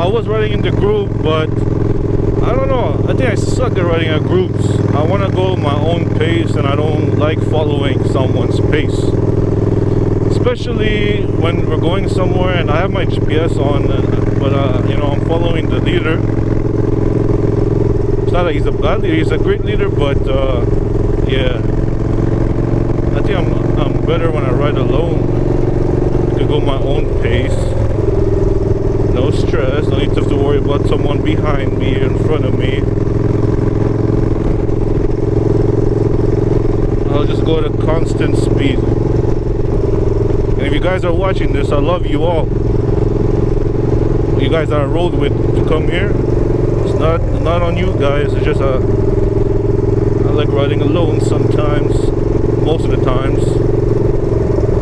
I was riding in the group, but I don't know. I think I suck at riding at groups. I want to go my own pace, and I don't like following someone's pace. Especially when we're going somewhere and I have my GPS on, but you know, I'm following the leader. It's not that he's a bad leader, he's a great leader, but yeah. I think I'm better when I ride alone. I can go my own pace. No stress, no need to have to worry about someone behind me, in front of me. I'll just go at a constant speed. And if you guys are watching this, I love you all. You guys that I rode with to come here, it's not on you guys. It's just I like riding alone sometimes. Most of the times.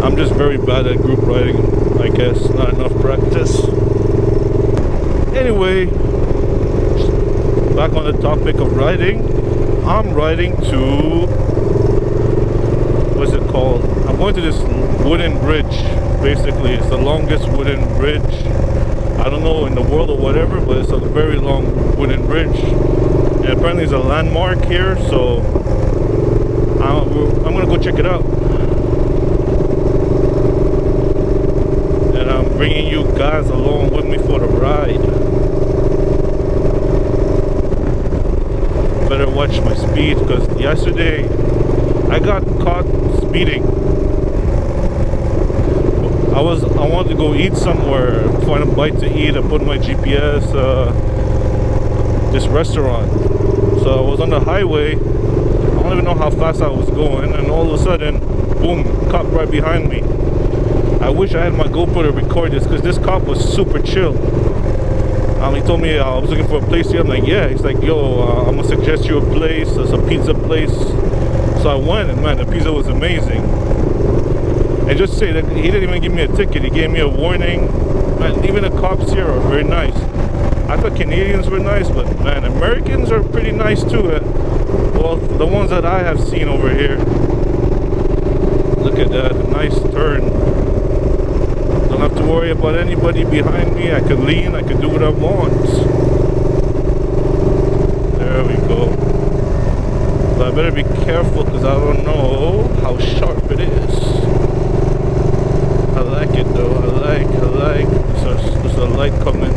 I'm just very bad at group riding, I guess. Not enough practice. Anyway, back on the topic of riding. I'm riding to, what's it called? I'm going to this wooden bridge. Basically, it's the longest wooden bridge, I don't know, in the world or whatever, but it's a very long wooden bridge. And apparently it's a landmark here, so I'm gonna go check it out. And I'm bringing you guys along with me for the ride. Better watch my speed, because yesterday I got caught speeding. I wanted to go eat somewhere, find a bite to eat. I put my GPS, this restaurant. So I was on the highway. I don't even know how fast I was going, and all of a sudden, boom, cop right behind me. I wish I had my GoPro to record this, because this cop was super chill. He told me I was looking for a place here. I'm like, yeah. He's like, yo, I'm gonna suggest you a place. It's a pizza place. So I went, and man, the pizza was amazing. And just to say that he didn't even give me a ticket. He gave me a warning. Man, even the cops here are very nice. I thought Canadians were nice, but man, Americans are pretty nice too. Well, the ones that I have seen over here. Look at that, a nice turn. Don't have to worry about anybody behind me. I can lean, I can do what I want. There we go. But I better be careful, because I don't know how sharp it is. I like it though, I like. There's a light coming.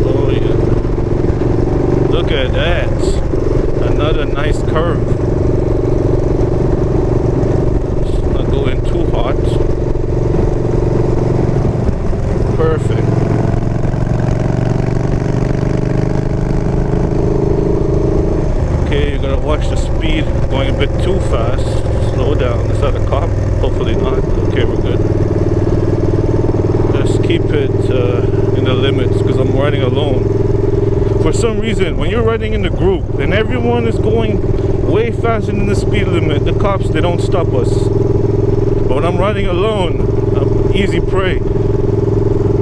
Oh yeah. Look at that. Another nice curve. It's not going too hot. Perfect. Okay, you gotta watch the speed. Going a bit too fast. Slow down. Is that a cop? Hopefully not. Okay, we're good. Just keep it in the limits, because I'm riding alone. For some reason, when you're riding in the group and everyone is going way faster than the speed limit, the cops, they don't stop us. But when I'm riding alone, I'm easy prey.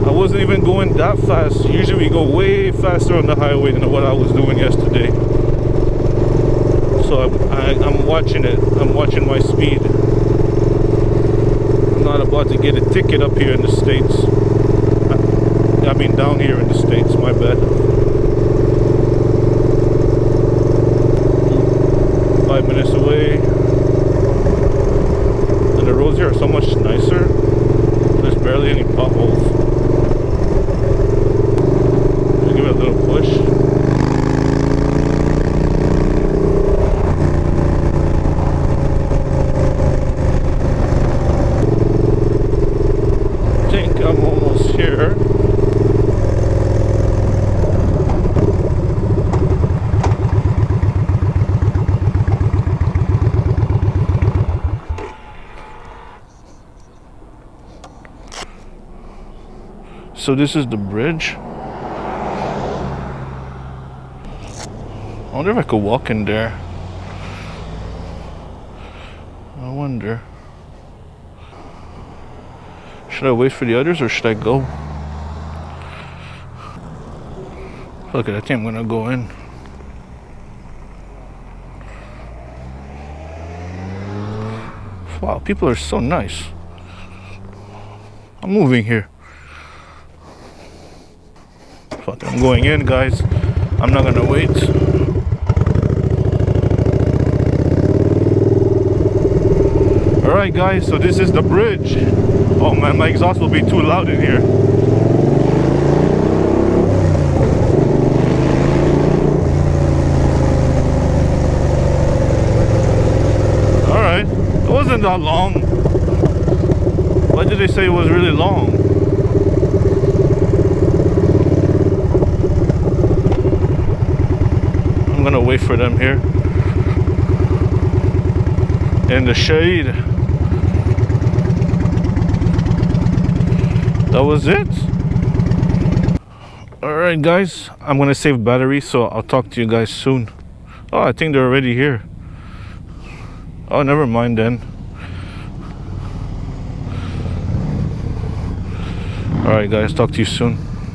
I wasn't even going that fast. Usually we go way faster on the highway than what I was doing yesterday. So I'm watching it. I'm watching my speed. I'm not about to get a ticket up here in the States. I mean down here in the States, my bad. 5 minutes away. And the roads here are so much nicer. There's barely any potholes. Just give it a little push. I think I'm almost here. So this is the bridge. I wonder if I could walk in there. I wonder. Should I wait for the others or should I go? Look, I think I'm gonna go in. Wow, people are so nice. I'm moving here. Fuck, I'm going in, guys. I'm not gonna wait. Alright guys, so this is the bridge. Oh man, my exhaust will be too loud in here. Alright, it wasn't that long. Why did they say it was really long? I'm gonna wait for them here in the shade. That was it. Alright guys, I'm gonna save battery, so I'll talk to you guys soon. Oh, I think they're already here. Oh, never mind then. Alright guys, talk to you soon.